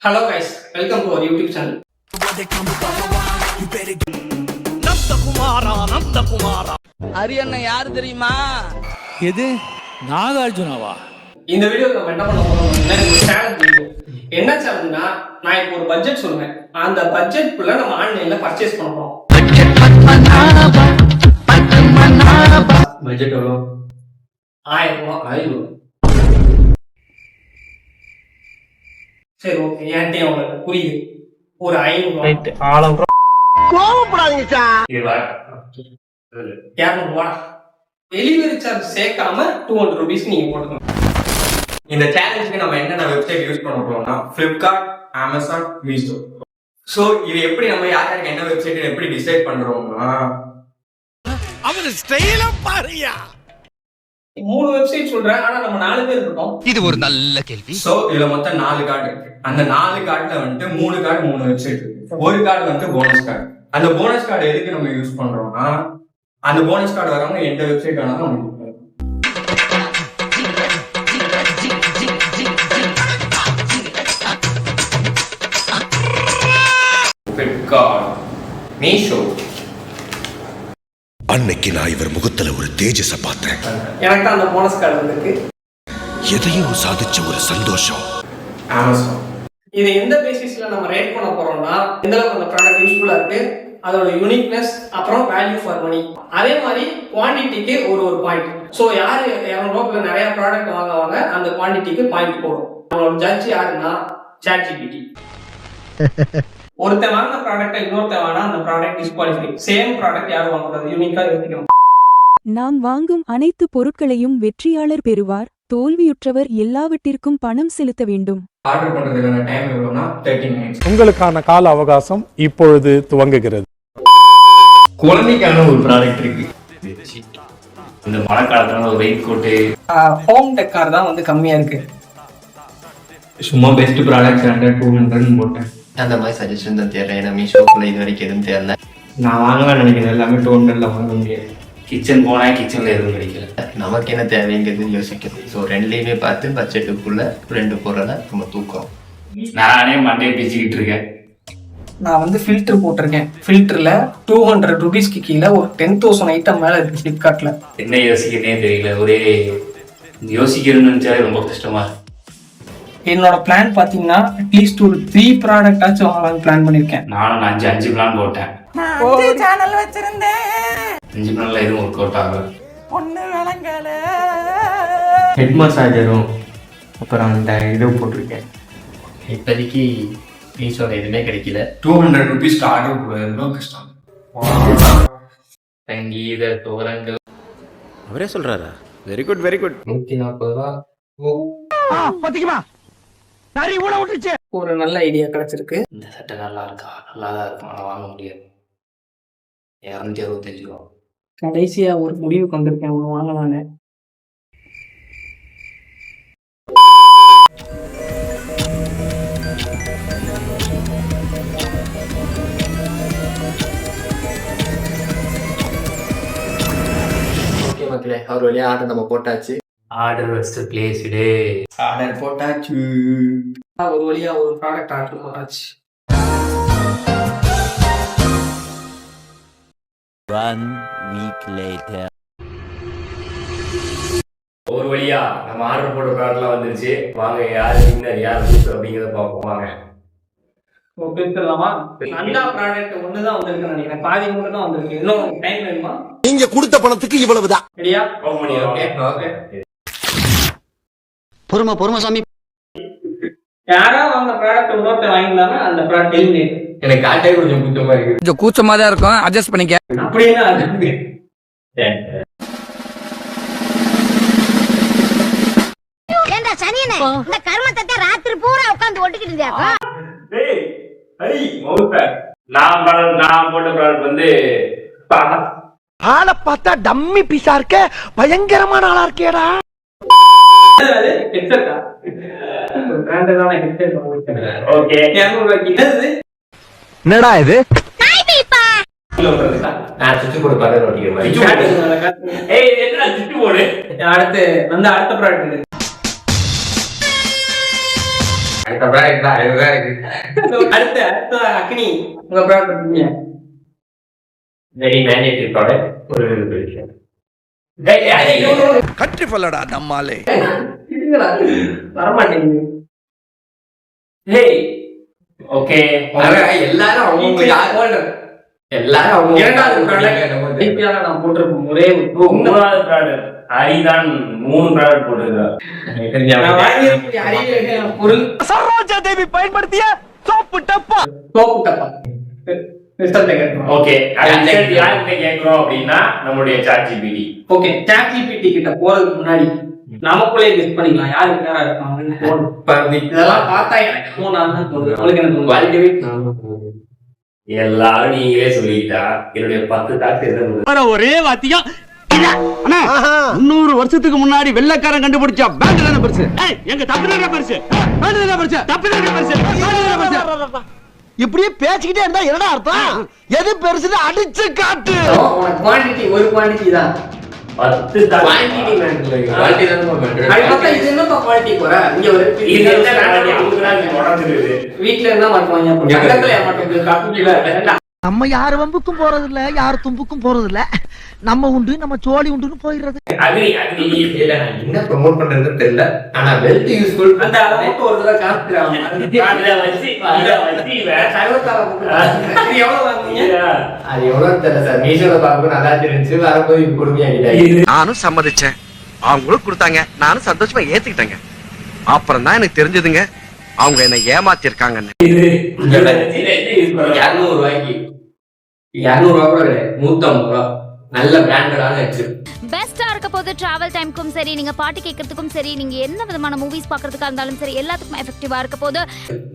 Hello guys, welcome to our YouTube channel. அரியண்ண யாரு தெரியுமா? எது நாகார்ஜுனாவா? இந்த வீடியோ நம்ம என்ன பண்ண போறோம்னா ஒரு சேலஞ்ச் வீடியோ. என்ன சேலஞ்ச்னா நான் இப்போ ஒரு பட்ஜெட் சொல்லுவேன். அந்த பட்ஜெட்குள்ள நம்ம ஆன்லைன்ல பர்ச்சேஸ் பண்ண போறோம். பட்ஜெட் எவ்வளோ? 1000 ரூபாய். சரி ஓகே, என்கிட்ட உங்களுக்கு புரியுது. ஒரு 500 ரூபாய். கோவப்படாதீங்க சார். 200 ரூபாய். டெலிவரி சார்ஜ் சேர்க்காம 200 rupees நீங்க போட்டுக்கணும். இந்த சேலஞ்சுக்கு நம்ம என்னென்ன வெப்சைட் யூஸ் பண்ண போறோம்னா ஃபிளிப்கார்ட், அமேசான், மீஷோ. ஸோ இது எப்படி நம்ம யாருக்கு என்ன வெப்சைட் எப்படி டிசைட் பண்றோம்னா அவரு ஸ்டைலா பாருயா. 3 வெப்சைட் சொல்றேன், ஆனா நம்ம 4 பேர் இருக்கோம். இது ஒரு நல்ல கேள்வி. ஸோ இதுல மொத்தம் 4 கார்டு இருக்கு. அந்த 4 கார்டுல வந்துட்டு 3 கார்டு 3 வெப்சைட் இருக்கு. ஒரு கார்டு வந்து போனஸ் கார்டு. அந்த போனஸ் கார்டு எதுக்கு நம்ம யூஸ் பண்றோம்னா அந்த போனஸ் கார்டு வரவங்க எந்த வெப்சைட் வேணாலும் நம்ம யூஸ் பண்ணலாம். ஃபிளிப்கார்ட், மீஷோ. அன்னைக்கு நான் இவர் முகத்துல ஒரு தேஜஸ பார்த்தேன். எனக்கு தான் அந்த போனஸ் கார்டு வந்திருக்கு. எதையும் சாதிச்ச ஒரு சந்தோஷம். அமேசான். இது எந்த பேசிஸ்ல நம்ம ரேட் பண்ண போறோம்னா எந்த அளவுக்கு அந்த ப்ராடக்ட் யூஸ்ஃபுல்லா இருக்கு, அதோட யூனிக்னஸ், அப்புறம் வேல்யூ ஃபார் மணி. அதே மாதிரி குவான்டிட்டிக்கு ஒரு பாயிண்ட். ஸோ யாரு 200 ரூபாய்க்கு நிறைய ப்ராடக்ட் வாங்குவாங்க அந்த குவான்டிட்டிக்கு பாயிண்ட் போடும். நம்மளோட ஜட்ஜ் யாருன்னா ChatGPT. ஒருத்தன் வாங்கின ப்ராடக்டை இன்னொருத்தன் வாங்கினா அந்த ப்ராடக்ட் டிஸ்குவாலிஃபை. சேம் ப்ராடக்ட் யாரும் வாங்குறது யூனிக்கா யோசிக்கணும். நாம் வாங்கும் அனைத்து பொருட்களையும் வெற்றியாளர் பெறுவார். தோல்வியுற்றவர் எல்லாவற்றிற்கும் பணம் செலுத்த வேண்டும். ஆர்டர் பண்றதுக்கான டைம் எவ்வளவுனா 30 minutes. உங்களுக்கான கால அவகாசம் இப்பொழுது துவங்குகிறது. குழந்தைக்கான ஒரு ப்ராடக்ட் இருக்கு. இந்த மழை காலத்துல ஒரு வெயிட் கோட்டு, ஹோம் டெக்கார் தான் வந்து கம்மியா இருக்கு. சும்மா பெஸ்ட் ப்ராடக்ட் 100-200 போட்டேன். அந்த மாதிரி சஜஷன் தான் தேடுறேன். ஏன்னா மீஷோக்குள்ள இது வரைக்கும் எதுவும் தெரியல. நான் வாங்கலாம் நினைக்கிறேன் எல்லாமே 200ல வாங்க முடியாது. கிச்சன் போனா கிச்சன்ல எதுவும் கிடைக்கல. நமக்கு என்ன தேவைங்கிறது யோசிக்கணும். ஸோ ரெண்டுலையுமே பார்த்து பட்ஜெட்டுக்குள்ள 2 பொருளை நம்ம தூக்குறோம். நானே மண்டையை பிச்சுக்கிட்டு இருக்கேன். நான் வந்து ஃபில்டர் போட்டிருக்கேன். ஃபில்டர்ல 200 rupeesக்கு கீழே ஒரு 10,000 ஐட்டம் மேல இருக்கு ஃபிளிப்கார்ட்ல. என்ன யோசிக்கிறேனே தெரியல. ஒரே யோசிக்கிறேன்னு நினைச்சாலே ரொம்ப கஷ்டமா இருக்கு. என்னோட பிளான் பாத்தீங்கன்னா அட்லீஸ்ட் ஒரு 3 ப்ராடக்ட் ஆச்சும் வாங்கலாம்னு பிளான் பண்ணிருக்கேன். நானும் 5 பிளான் போட்டேன். 5 சேனல் வச்சிருந்தேன். 5 பிளான்ல எதுவும் ஒர்க் அவுட் ஆகல. ஒண்ணு விளங்கல. ஹெட் மசாஜரும் அப்புறம் அந்த இது போட்டிருக்கேன். இப்போதைக்கு மீஷோல எதுவுமே கிடைக்கல. 200 rupeesக்கு ஆர்டர் போடுறது ரொம்ப கஷ்டம். சங்கீத தோரங்கள் அவரே சொல்றாரா? Very good very good. 140 ரூபா. பாத்தீங்களா? சரி ஊட விட்டுச்சு. ஒரு நல்ல ஐடியா கிடைச்சிருக்கு. இந்த சட்டை நல்லா இருக்கா? நல்லா தான் இருக்கும், ஆனால் வாங்க முடியாது. 265 ரூபா. கடைசியா ஒரு முடிவுக்கு வந்திருக்கேன், ஒன்று வாங்கலான்னு. ஓகே மக்களே, அவர் வழியாக ஆர்டர் நம்ம போட்டாச்சு. ஆர்டர் வச்சு பிளேஸ்டு. ஆர்டர் போட்டாச்சு. ஒரு வழியா ஒரு ப்ராடக்ட் ஆர்டர் போட்டாச்சு. ஒரு வழியா நம்ம ஆர்டர் போட்ட ப்ராடக்ட்லாம் வந்துருச்சு. வாங்க யார் வின்னர் யார் லூசர் அப்படிங்கிறத பார்ப்போம். வாங்க பிரித்துடலாமா? அந்த ப்ராடக்ட் ஒண்ணுதான் வந்திருக்கு நினைக்கிறேன். பாதி மட்டும் தான் வந்திருக்கு. இன்னும் டைம் வேணுமா? நீங்க கொடுத்த பணத்துக்கு இவ்வளவுதான். ரெடியா? ஓபன் பண்ணி. Okay okay. பொறுமை சாமி. யாரா வாங்கின ப்ராடக்ட் இன்னொருத்த வாங்கியிருந்தாங்க அந்த ப்ராடக்ட் எலிமினேட். எனக்கு காட்டே கொஞ்சம் குத்தமா இருக்கு. கொஞ்சம் கூச்சமா தான் இருக்கும், அட்ஜஸ்ட் பண்ணிக்க. அப்படியே அது ஏண்டா சனியனே, இந்த கர்மத்தை ராத்திரி பூரா உட்கார்ந்து ஒட்டிக்கிட்டு இருந்தியாக்கா? டேய் ஹரி மௌத்த நான் போட்ட ப்ராடக்ட் வந்து ஆளை பார்த்தா டம்மி பீஸா இருக்க, பயங்கரமான ஆளா இருக்கேடா. ஹெட்செட்டா? பிராண்டடான ஹெட்செட் வாங்கிட்டேன். ஓகே 200 ரூபாய்க்கு. என்னது? என்னடா இது? நான் சுவிட்ச் போர்டு பக்கத்துல ஒட்டிக்கிற மாதிரி. ஏய் என்னடா சுவிட்ச் போர்டு? அடுத்து அடுத்த ப்ராடக்ட் அடுத்த ப்ராடக்ட் தான் அதுதான் இருக்கு. அடுத்த அக்னி உங்க ப்ராடக்ட் பத்தி வெரி மேண்டேட்டரி ப்ராடக்ட் ஒரு விஷயம். கற்றி சொல்லடா நம்மாலே. வரமாட்டேங்குது. ஓகே எல்லாரும் அவங்க எல்லாரும் அவங்க இரண்டாவது ப்ராடக்ட் ஐபிஆர் நான் போட்டிருப்போம் ஒரே மூணாவது ப்ராடக்ட் ஹரிதான் 3 ப்ராடக்ட் போட்டிருக்காரு. நான் வாங்கியிருக்கக்கூடிய அரிய பொருள் சரோஜா தேவி பயன்படுத்திய சோப்பு டப்பா. சோப்பு டப்பா. ரிசல்ட் கேட்கணும். ஓகே அது ரிசல்ட் யார்கிட்ட கேக்குறோம் அப்படின்னா நம்மளுடைய ChatGPT. ஓகே ChatGPT கிட்ட போறதுக்கு முன்னாடி நமக்குள்ளே கெஸ் பண்ணிக்கலாம் யாரு பேரா இருக்காங்கன்னு தோணும். இதெல்லாம் பார்த்தா எனக்கு தோணாதுன்னு தோணுது. உங்களுக்கு என்ன தோணுது? எல்லாரும் நீங்களே சொல்லிட்டா என்னுடைய 10 தாட்ஸ் என்ன ஒரே வாத்தியம் 300 வருஷத்துக்கு முன்னாடி வெள்ளைக்காரன் கண்டுபிடிச்சா பேண்ட் தானே பெருசு. எங்க தப்பு பெருசு, பேண்ட் தானே பெருசு, தப்பு பெருசு. இப்படியே பேசிக்கிட்டே இருந்தா என்னடா அர்த்தம்? எது பெருசுன்னு அடிச்சு காட்டு. உனக்கு குவாண்டிட்டி ஒரு குவாண்டிட்டி தான். 10 குவாண்டிட்டி மேட்டர் குவாலிட்டி தான் மேட்டர். அது பார்த்தா இது என்னப்பா குவாலிட்டி போற இங்க ஒரு இது என்ன குவாலிட்டி அவங்கதான் உடஞ்சிருது. வீட்ல இருந்தா மாட்டுவாங்க. பக்கத்துல மாட்டோம் காப்பில. நம்ம யார் வம்புக்கும் போறது இல்ல, யார் தும்புக்கும் போறது இல்ல. நம்ம உண்டு நம்ம சோழி உண்டுன்னு போயிடுறது. அக்ரி இல்ல நான் என்ன ப்ரோமோட் பண்றதுன்னு தெரியல. ஆனா வெல்த் யூஸ்ஃபுல் அந்த அளவுக்கு ஒரு தடவை காத்துறாங்க. இத வச்சு இவன் சர்வத்தால இது எவ்வளவு வாங்குனீங்க? அது எவ்வளவு தெரியல சார். மீஷோல பார்க்கும்போது நல்லா இருந்துச்சு. வரும்போது இது கொடுமையாகிட்டாங்க. நானும் சம்மதிச்சேன், அவங்களும் கொடுத்தாங்க, நானும் சந்தோஷமா ஏத்துக்கிட்டேங்க. அப்புறம் தான் எனக்கு தெரிஞ்சதுங்க அவங்க என்ன ஏமாத்திருக்காங்கன்னு. 200 ரூபாய்க்கு 200 ரூபா கூட கிடையாது, 150 ரூபா. நல்ல பிராண்டடான ஹெட்செட். பெஸ்டா இருக்க போது டிராவல் டைம்க்கும் சரி, நீங்க பாட்டு கேட்கறதுக்கும் சரி, நீங்க என்ன விதமான மூவிஸ் பாக்குறதுக்கா இருந்தாலும் சரி, எல்லாத்துக்கும் எஃபெக்டிவா இருக்க போது.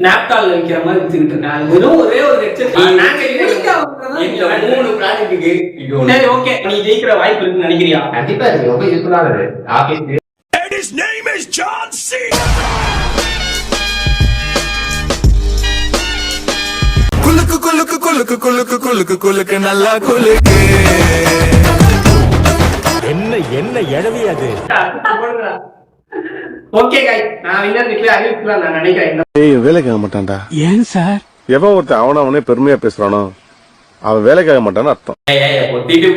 நாப்டால் வைக்கிற மாதிரி வித்துக்கிட்டு இருக்காங்க. வெறும் ஒரே ஒரு ஹெட்செட். நாங்க யூனிக்கா வந்ததா இந்த 3 ப்ராடக்ட்டுக்கு இது ஒண்ணு. சரி ஓகே. நீ ஜெயிக்கிற வாய்ப்பு இருக்குன்னு நினைக்கிறியா? கண்டிப்பா இருக்கு. ரொம்ப யூஸ்ஃபுல்லானது ஆபீஸ்க்கு. His name is John C. குலுக்கு குலுக்கு குலுக்கு குலுக்கு குலுக்கு குலுக்கு நல்லா குலுக்கு. என்ன எழவி அது. ஓகே गाइस, நான் வின்னர் டிக்ளேர் அறிவிக்கலாம் நான் நினைக்கிறேன். ஏய் வேலைக்காக மாட்டான்டா. ஏன் சார்? எவன் ஒருத்தன் அவனே பெருமையா பேசுறானோ அவன் வேலைக்காக மாட்டான்னு அர்த்தம். ஒட்டிட்டு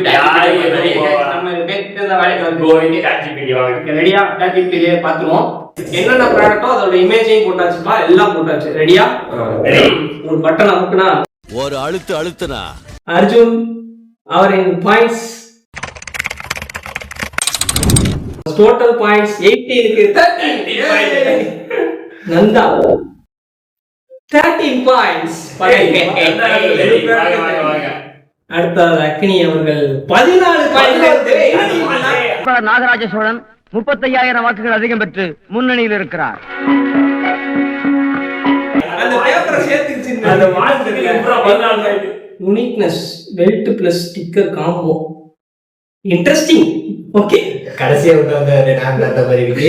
நம்ம பேசிட்டு வேலைக்கு வந்து கோவிங்க ChatGPT வாங்க. ரெடியா? ChatGPT பாத்துறோம். என்னென்ன ப்ராடக்ட்டோ அதோட இமேஜையும் போட்டாச்சுப்பா, எல்லாம் போட்டாச்சு. ரெடியா? ஒரு பட்டன் அமுக்குனா ஒரு அழுத்துனா அர்ஜுன் அவரின் பாயிண்ட்ஸ் டோட்டல் பாயிண்ட்ஸ் 80 இருக்கு. 13 நந்தா 13 பாயிண்ட்ஸ். அடுத்தது அக்னி அவர்கள் 14 பாயிண்ட். நாகராஜ சோழன் 35,000 வாக்குகள் அதிகம் பெற்று முன்னணியில் இருக்கிறார். அந்த பேப்பரை சேர்த்துச்சு. அந்த வாட்ஸ்க்கு அப்புறம் 14 uniqueness belt plus sticker combo interesting. Okay, கடைசியா விட்டு வந்தாரு. நான் அந்த மாதிரி இருக்கு.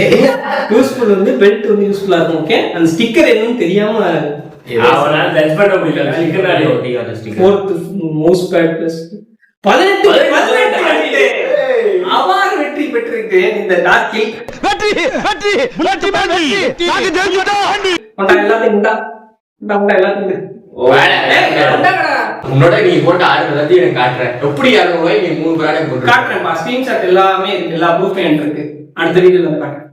யூஸ்ஃபுல் வந்து பெல்ட் வந்து யூஸ்ஃபுல்லா இருக்கும். ஓகே, அந்த ஸ்டிக்கர் என்னன்னு தெரியாம அவனால ஜட்ஜ் பண்ண முடியல. ஸ்டிக்கர்னால ஒட்டிங்க அந்த sticker. Fourth mouse bad plus 18 award வெற்றி பெற்றிருக்கு இந்த டாஸ்கில். வெற்றி வெற்றி வெற்றி வெற்றி நாங்க ஜெயிச்சிட்டோம். கொண்டா எல்லாத்தையும் கொண்டா எல்லாத்தையும். உன்னோட நீ போட்டு ஆர்டர் எல்லாத்தையும் எனக்கு காட்டுறேன். எப்படி 200 ரூபாய் நீ 3 ப்ராடக்ட் போட்டு காட்டுறேன்பா. ஸ்கிரீன்ஷாட் எல்லாமே இருக்கு, எல்லா ப்ரூஃபும் என்கிட்ட இருக்கு. அடுத்த வீடியோல வந்து காட்டுறேன்.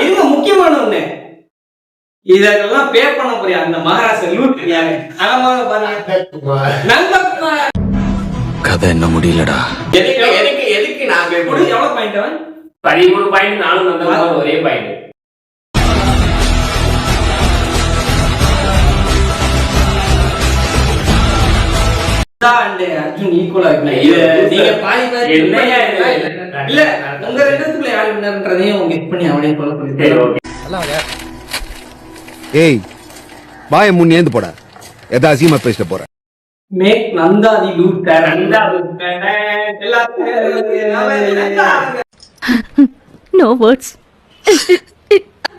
இருங்க, முக்கியமான ஒண்ணு, இதெல்லாம் பே பண்ண போறியா அந்த மகாராஷ்டிரா லூட் யாரு அகமாக பாருங்க. கதை என்ன முடியலடா. எதுக்கு நான் பே கொடு. எவ்வளவு பாயிண்ட் அவன்? 13 பாயிண்ட். நானும் வந்தது ஒரே பாயிண்ட். அர்ஜுன் ஈக்குவலா இருக்கு. நீங்க பாதி பாதி இல்ல, உங்க ரெண்டுக்குள்ள யாரு வின்னர்ன்றதையும் அவங்க கெட் பண்ணி அவனே ஃபாலோ பண்ணி. ஏய் வாயை முன் ஏந்து போடா, எதா அசிங்கமா பேசிட்டு போற. Make Nanda the loot. Nanda no words.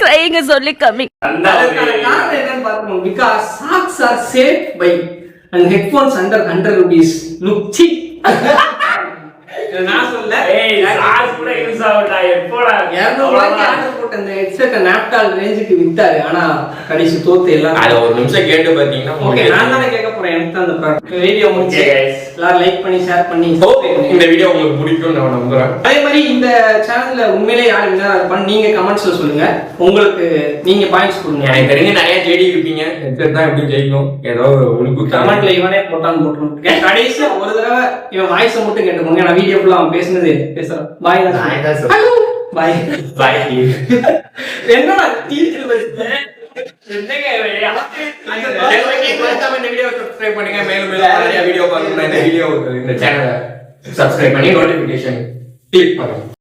crying is only coming. காரணம் என்னன்னு பார்க்கணும். because socks are safe by and headphones under 100 rupees. look cheap. நான் சொல்ல ஏய் சாஸ் கூட யூஸ் ஆகட்டா. எப்போடா 200 ரூபாய்க்கு ஆர்டர் போட்டு ஏகப்பட்ட இந்த ஹெட்செட்டை நாப்டால் ரேஞ்சுக்கு வித்தாரு. ஆனா கடைசி தோத்து எல்லாம். அதை ஒரு நிமிஷம் கேட்டு பாத்தீங்கன்னா ஓகே, நான் தானே கேட்க போறேன். எனக்கு தான் அந்த ப்ராடக்ட். வீடியோ முடிச்சு எல்லாரும் லைக் பண்ணி ஷேர் பண்ணி இந்த வீடியோ உங்களுக்கு பிடிக்கும் நான் நம்புறேன். அதே மாதிரி இந்த சேனல்ல உண்மையிலே யார் வின்னர் இருப்பான்னு நீங்க கமெண்ட்ஸ்ல சொல்லுங்க. உங்களுக்கு நீங்க பாயிண்ட்ஸ் கொடுங்க. எனக்கு தெரிஞ்சு நிறைய தேடி இருப்பீங்க. ஹெட்செட் தான் எப்படி ஜெயிக்கும் ஏதோ ஒரு உழுப்பு கமெண்ட்ல இவனே போட்டான்னு போட்டுருங்க. கடைசியா ஒரு தடவை இவன் வாய்ஸை மட்டும் கேட்டுக்கோங்க. நான் வீடியோ ஃபுல்லா அவன் பேசுனது பேசுறேன். பாய். பாய் பாய். என்னடா டீச்சர் என்னங்க இந்த வீடியோ சப்ஸ்கிரைப் பண்ணுங்க. மேலும் மேலும் நிறைய வீடியோ பார்க்கணும்னா இந்த வீடியோ இந்த சேனலை சப்ஸ்கிரைப் பண்ணி நோட்டிபிகேஷன் கிளிக் பண்ணுங்க.